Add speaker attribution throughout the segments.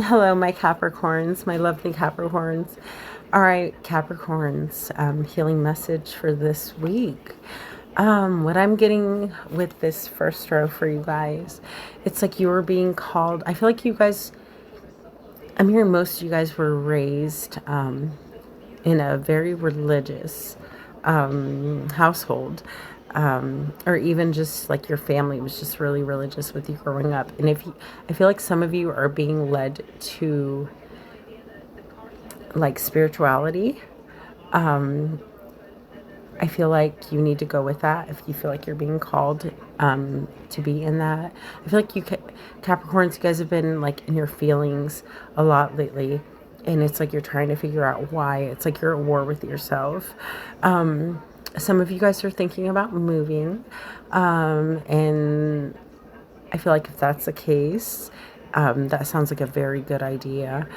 Speaker 1: Hello, my Capricorns, my lovely Capricorns. All right, Capricorns, healing message for this week. What I'm getting with this first row for you guys, it's like you were being called. I feel like you guys, I'm hearing most of you guys were raised in a very religious household. Or even just like your family was just really religious with you growing up. And if you, I feel like some of you are being led to like spirituality. I feel like you need to go with that if you feel like you're being called to be in that. I feel like Capricorns, you guys have been like in your feelings a lot lately. And it's like you're trying to figure out why. It's like you're at war with yourself. Some of you guys are thinking about moving. And I feel like if that's the case, that sounds like a very good idea.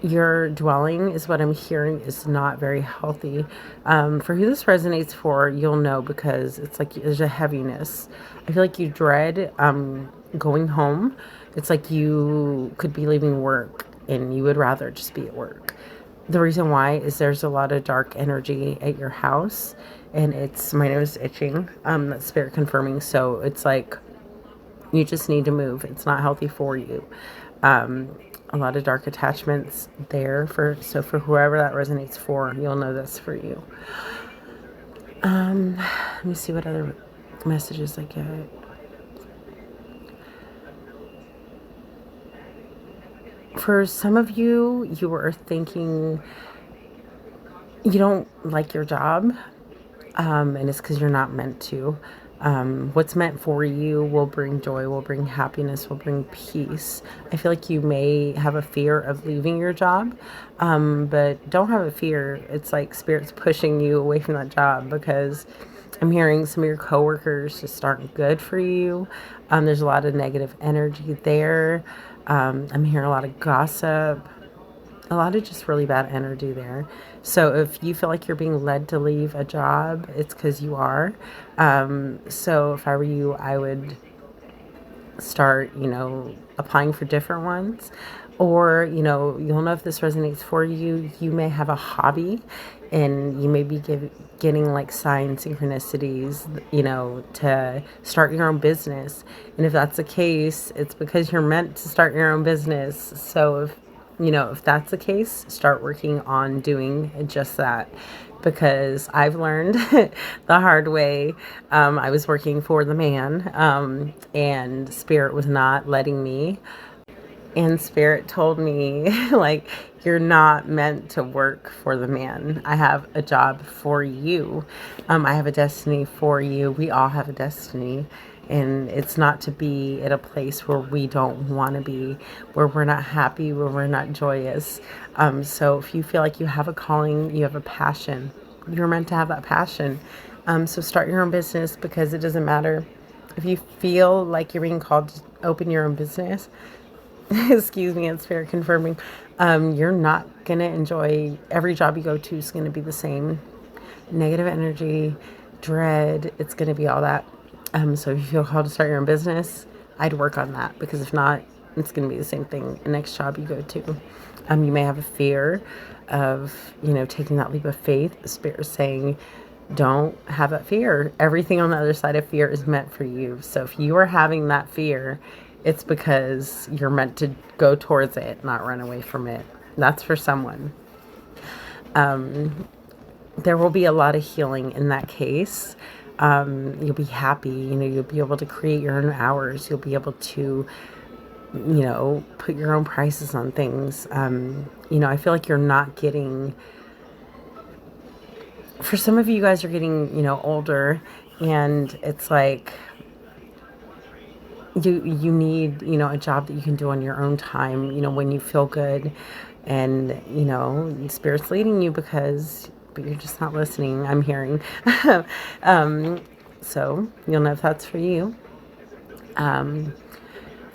Speaker 1: Your dwelling is what I'm hearing is not very healthy. For who this resonates for, you'll know because it's like there's a heaviness. I feel like you dread going home. It's like you could be leaving work and you would rather just be at work. The reason why is there's a lot of dark energy at your house, and it's my nose itching. That's spirit confirming. So it's like you just need to move. It's not healthy for you. A lot of dark attachments there for whoever that resonates for, you'll know that's for you. Let me see what other messages I get. For some of you, you are thinking you don't like your job, and it's because you're not meant to. What's meant for you will bring joy, will bring happiness, will bring peace. I feel like you may have a fear of leaving your job, but don't have a fear. It's like spirit's pushing you away from that job because I'm hearing some of your coworkers just aren't good for you. There's a lot of negative energy there. I'm hearing a lot of gossip, a lot of just really bad energy there. So if you feel like you're being led to leave a job, it's because you are. So if I were you, I would start, applying for different ones. Or, you'll know if this resonates for you. You may have a hobby and you may be getting like sign synchronicities, to start your own business. And if that's the case, it's because you're meant to start your own business. So if that's the case, start working on doing just that. Because I've learned the hard way. I was working for the man, and Spirit was not letting me. And Spirit told me, like, you're not meant to work for the man. I have a job for you. I have a destiny for you. We all have a destiny. And it's not to be at a place where we don't want to be, where we're not happy, where we're not joyous. So if you feel like you have a calling, you have a passion, you're meant to have that passion. So start your own business because it doesn't matter. If you feel like you're being called to open your own business, excuse me, it's Spirit confirming, you're not going to enjoy every job you go to is going to be the same. Negative energy, dread, it's going to be all that. So if you feel called to start your own business, I'd work on that because if not, it's going to be the same thing the next job you go to. You may have a fear of, taking that leap of faith. The Spirit is saying, don't have that fear. Everything on the other side of fear is meant for you. So if you are having that fear, it's because you're meant to go towards it, not run away from it. That's for someone. There will be a lot of healing in that case. You'll be happy, you'll be able to create your own hours. You'll be able to, put your own prices on things. I feel like you're not getting, for some of you guys are getting, older, and it's like, you need, a job that you can do on your own time, when you feel good, and, Spirit's leading you but you're just not listening, I'm hearing. So you'll know if that's for you.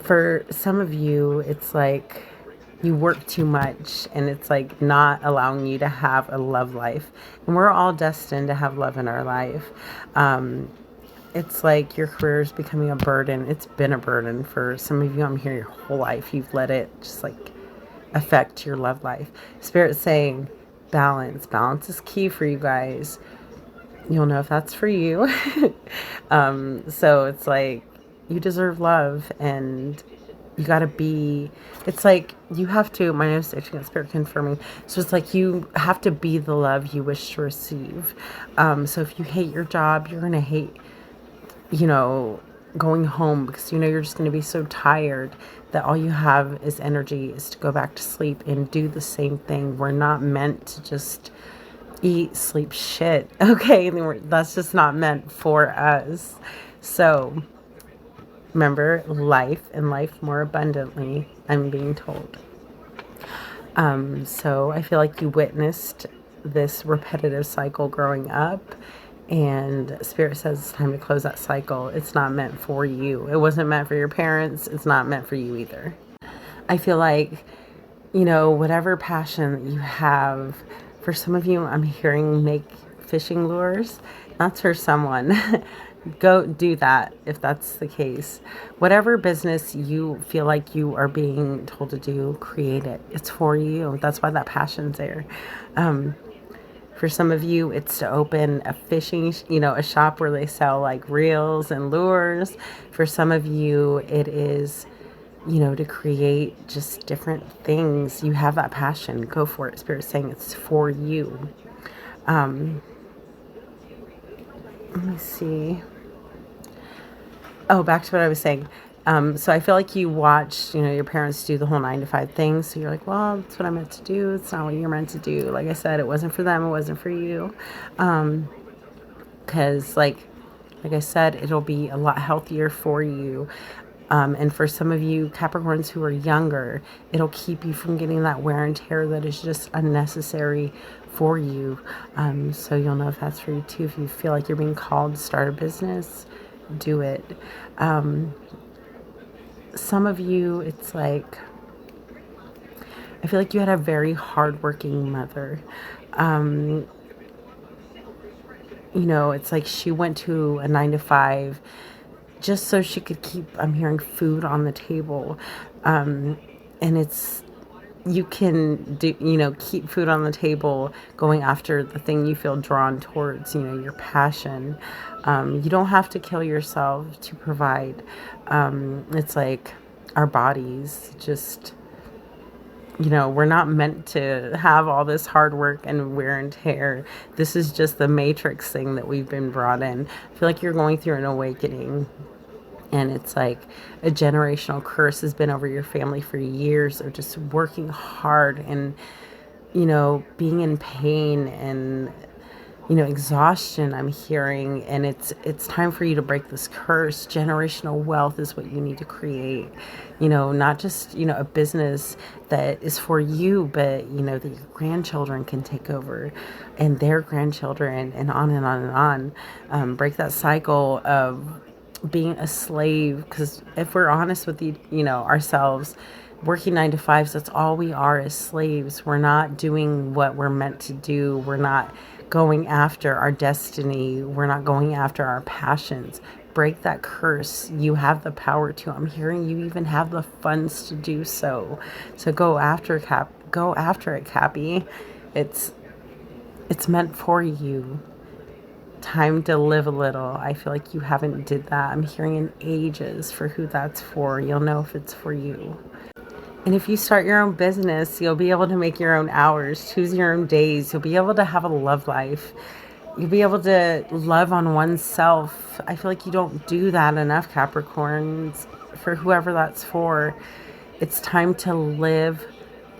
Speaker 1: For some of you, it's like you work too much and it's like not allowing you to have a love life. And we're all destined to have love in our life. it's like your career is becoming a burden. It's been a burden for some of you. I'm here your whole life. You've let it just like affect your love life. Spirit's saying balance. Balance is key for you guys. You'll know if that's for you. So it's like you deserve love, and you got to be, it's like you have to, my name is Spirit confirming. So it's like you have to be the love you wish to receive. So if you hate your job, you're going to hate, going home, because you're just going to be so tired that all you have is energy is to go back to sleep and do the same thing. We're not meant to just eat, sleep, shit. Okay, that's just not meant for us. So remember, life and life more abundantly, I'm being told. So I feel like you witnessed this repetitive cycle growing up, and Spirit says it's time to close that cycle. It's not meant for you. It wasn't meant for your parents. It's not meant for you either. I feel like, whatever passion that you have, for some of you, I'm hearing make fishing lures. That's for someone. Go do that if that's the case. Whatever business you feel like you are being told to do, create it. It's for you. That's why that passion's there. For some of you, it's to open a fishing, a shop where they sell like reels and lures. For some of you, it is, to create just different things. You have that passion. Go for it. Spirit's saying it's for you. Let me see. Oh, back to what I was saying. So I feel like you watched, your parents do the whole 9 to 5 thing. So you're like, well, that's what I'm meant to do. It's not what you're meant to do. Like I said, it wasn't for them. It wasn't for you. Because like I said, it'll be a lot healthier for you. And for some of you Capricorns who are younger, it'll keep you from getting that wear and tear that is just unnecessary for you. So you'll know if that's for you too. If you feel like you're being called to start a business, do it. Some of you, it's like, I feel like you had a very hardworking mother. It's like she went to a 9 to 5 just so she could keep, I'm hearing, food on the table. And it's, you can do, keep food on the table going after the thing you feel drawn towards, your passion. You don't have to kill yourself to provide. It's like our bodies just, we're not meant to have all this hard work and wear and tear. This is just the matrix thing that we've been brought in. I feel like you're going through an awakening. And it's like a generational curse has been over your family for years of just working hard and, being in pain and, exhaustion, I'm hearing. And it's time for you to break this curse. Generational wealth is what you need to create, not just, a business that is for you, but, that your grandchildren can take over and their grandchildren and on and on and on. Break that cycle of being a slave, because if we're honest with ourselves, working 9 to 5s, that's all we are, as slaves. We're not doing what we're meant to do. We're not going after our destiny. We're not going after our passions. Break that curse. You have the power to. I'm hearing you even have the funds to do so. So go after it, Cappy. It's meant for you. Time to live a little. I feel like you haven't did that. I'm hearing in ages for who that's for. You'll know if it's for you. And if you start your own business, you'll be able to make your own hours, choose your own days. You'll be able to have a love life. You'll be able to love on oneself. I feel like you don't do that enough, Capricorns. For whoever that's for, it's time to live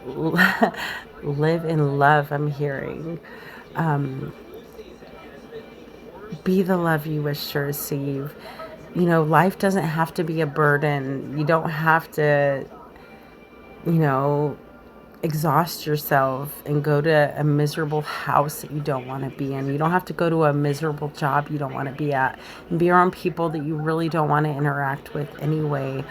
Speaker 1: in love, I'm hearing. Be the love you wish to receive. Life doesn't have to be a burden. You don't have to, exhaust yourself and go to a miserable house that you don't want to be in. You don't have to go to a miserable job you don't want to be at and be around people that you really don't want to interact with anyway.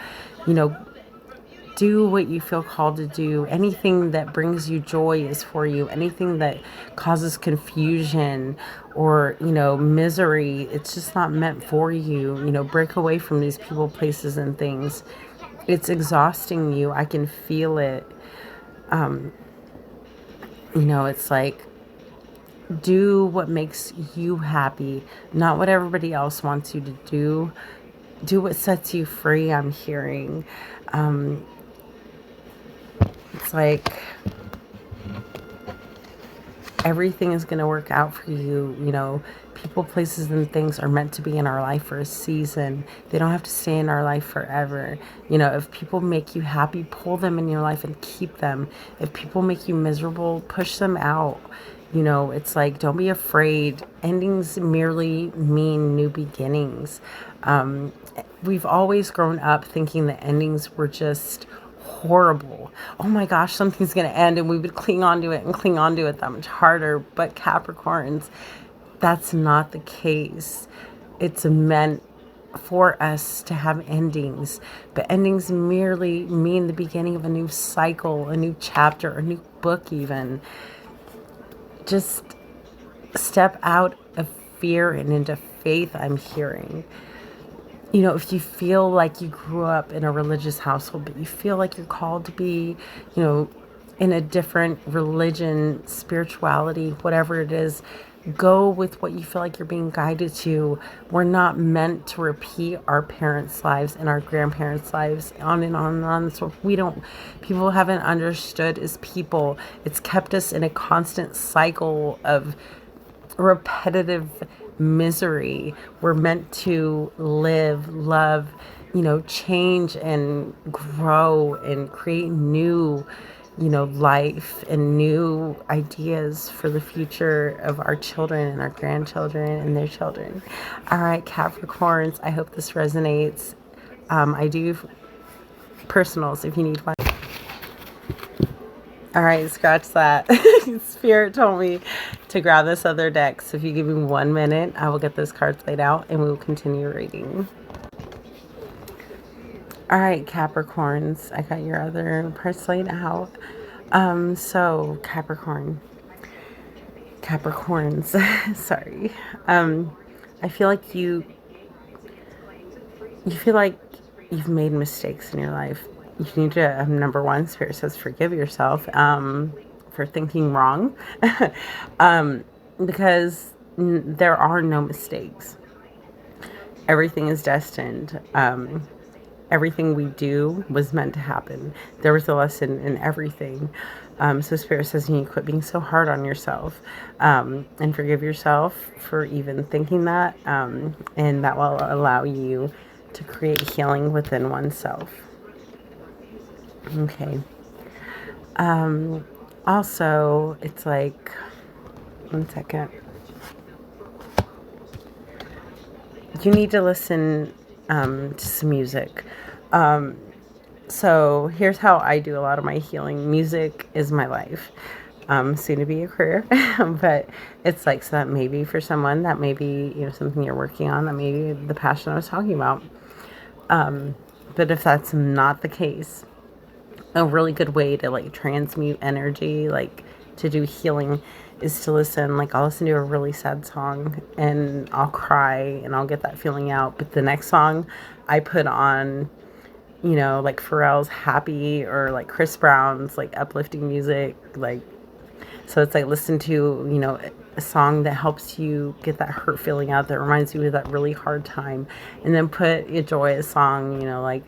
Speaker 1: do what you feel called to do. Anything that brings you joy is for you. Anything that causes confusion or, misery, it's just not meant for you. Break away from these people, places, and things. It's exhausting you. I can feel it. It's like, do what makes you happy, not what everybody else wants you to do. Do what sets you free, I'm hearing. It's like everything is going to work out for you. People, places, and things are meant to be in our life for a season. They don't have to stay in our life forever. If people make you happy, pull them in your life and keep them. If people make you miserable, push them out. It's like, don't be afraid. Endings merely mean new beginnings. We've always grown up thinking that endings were just horrible. Oh my gosh, something's going to end, and we would cling on to it and cling on to it that much harder. But Capricorns, that's not the case. It's meant for us to have endings, but endings merely mean the beginning of a new cycle, a new chapter, a new book even. Just step out of fear and into faith, I'm hearing. If you feel like you grew up in a religious household, but you feel like you're called to be, in a different religion, spirituality, whatever it is, go with what you feel like you're being guided to. We're not meant to repeat our parents' lives and our grandparents' lives, on and on and on. So people haven't understood as people. It's kept us in a constant cycle of repetitive misery. We're meant to live, love, change and grow and create new, life and new ideas for the future of our children and our grandchildren and their children. All right, Capricorns, I hope this resonates. I do personals if you need one. All right, scratch that. Spirit told me to grab this other deck. So if you give me 1 minute, I will get those cards laid out and we will continue reading. All right, Capricorns, I got your other parts laid out. So Capricorns, sorry. I feel like you feel like you've made mistakes in your life. You need to, number one, Spirit says forgive yourself for thinking wrong. Because there are no mistakes. Everything is destined. Everything we do was meant to happen. There was a lesson in everything. So Spirit says you need to quit being so hard on yourself and forgive yourself for even thinking that. And that will allow you to create healing within oneself. Okay. Also, it's like, 1 second. You need to listen to some music. So here's how I do a lot of my healing. Music is my life. Soon to be a career, but it's like, so that may be for someone, that may be, something you're working on, that may be the passion I was talking about. But if that's not the case, a really good way to like transmute energy, like to do healing, is to listen. Like I'll listen to a really sad song and I'll cry and I'll get that feeling out. But the next song I put on, like Pharrell's Happy or like Chris Brown's like uplifting music. Like, so it's like listen to, a song that helps you get that hurt feeling out, that reminds you of that really hard time. And then put a joyous song, like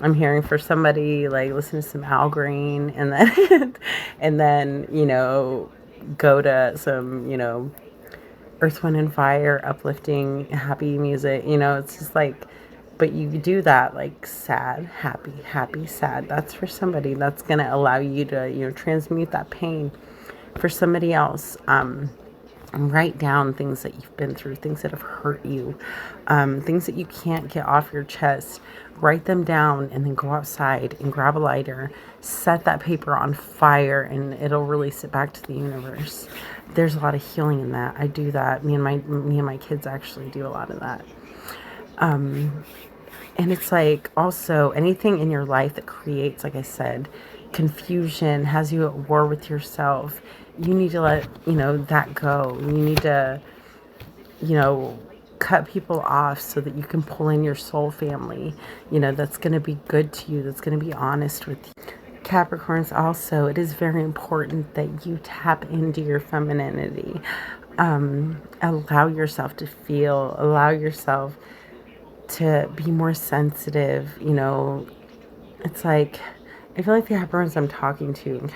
Speaker 1: I'm hearing for somebody, like listen to some Al Green, and then and then go to some Earth, Wind and Fire uplifting happy music. It's just like, but you do that like sad, happy, happy, sad. That's for somebody. That's gonna allow you to transmute that pain. For somebody else, write down things that you've been through, things that have hurt you, things that you can't get off your chest. Write them down and then go outside and grab a lighter, set that paper on fire, and it'll release it back to the universe. There's a lot of healing in that. I do that. Me and my kids actually do a lot of that. And it's like also anything in your life that creates, like I said, confusion, has you at war with yourself, you need to let, that go. You need to, you know, cut people off so that you can pull in your soul family, that's going to be good to you, that's going to be honest with you. Capricorns, also, it is very important that you tap into your femininity. Allow yourself to feel, allow yourself to be more sensitive. It's like, I feel like the Capricorns I'm talking to,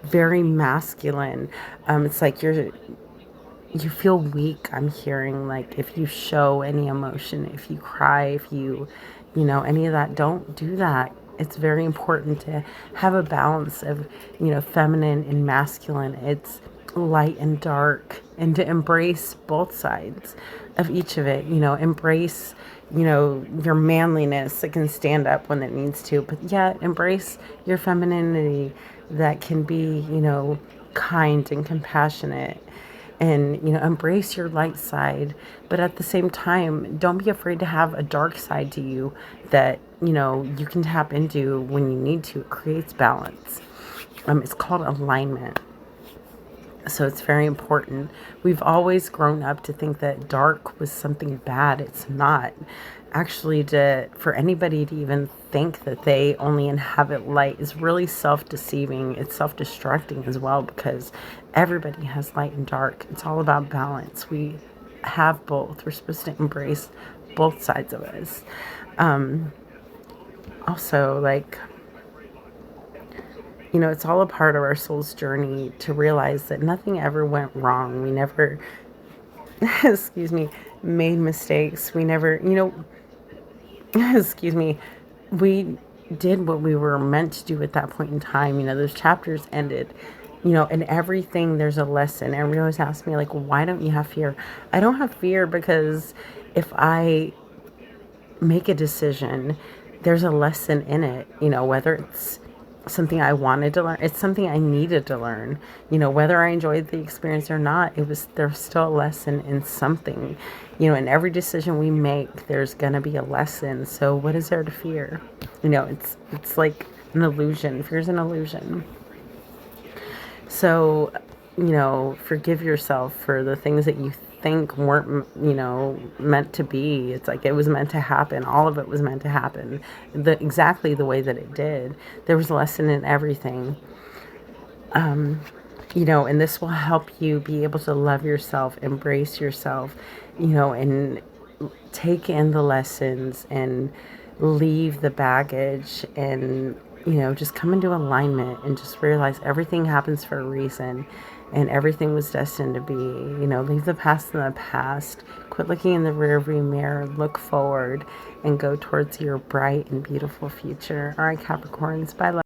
Speaker 1: very masculine. It's like you feel weak. I'm hearing, like, if you show any emotion, if you cry, if any of that, don't do that. It's very important to have a balance of, feminine and masculine. It's light and dark, and to embrace both sides of each of it. Embrace, your manliness that can stand up when it needs to, but yeah, embrace your femininity that can be, kind and compassionate, and embrace your light side, but at the same time, don't be afraid to have a dark side to you that you can tap into when you need to. It creates balance. It's called alignment. So it's very important. We've always grown up to think that dark was something bad. It's not. Actually, for anybody to even think that they only inhabit light is really self-deceiving. It's self-destructing as well, because everybody has light and dark. It's all about balance. We have both. We're supposed to embrace both sides of us. Also, like, it's all a part of our soul's journey to realize that nothing ever went wrong. We never, excuse me, made mistakes. We never, excuse me, we did what we were meant to do at that point in time. Those chapters ended, and everything, there's a lesson. Everyone always asks me, like, why don't you have fear? I don't have fear because if I make a decision, there's a lesson in it, whether it's something I wanted to learn, it's something I needed to learn, whether I enjoyed the experience or not, there's still a lesson in something, in every decision we make, there's gonna be a lesson. So what is there to fear? It's like an illusion. Fear is an illusion. So, forgive yourself for the things that you think weren't, meant to be. It's like it was meant to happen. All of it was meant to happen exactly the way that it did. There was a lesson in everything. And this will help you be able to love yourself, embrace yourself, and take in the lessons and leave the baggage, and just come into alignment and just realize everything happens for a reason, and everything was destined to be. Leave the past in the past. Quit looking in the rearview mirror. Look forward and go towards your bright and beautiful future. All right, Capricorns, bye.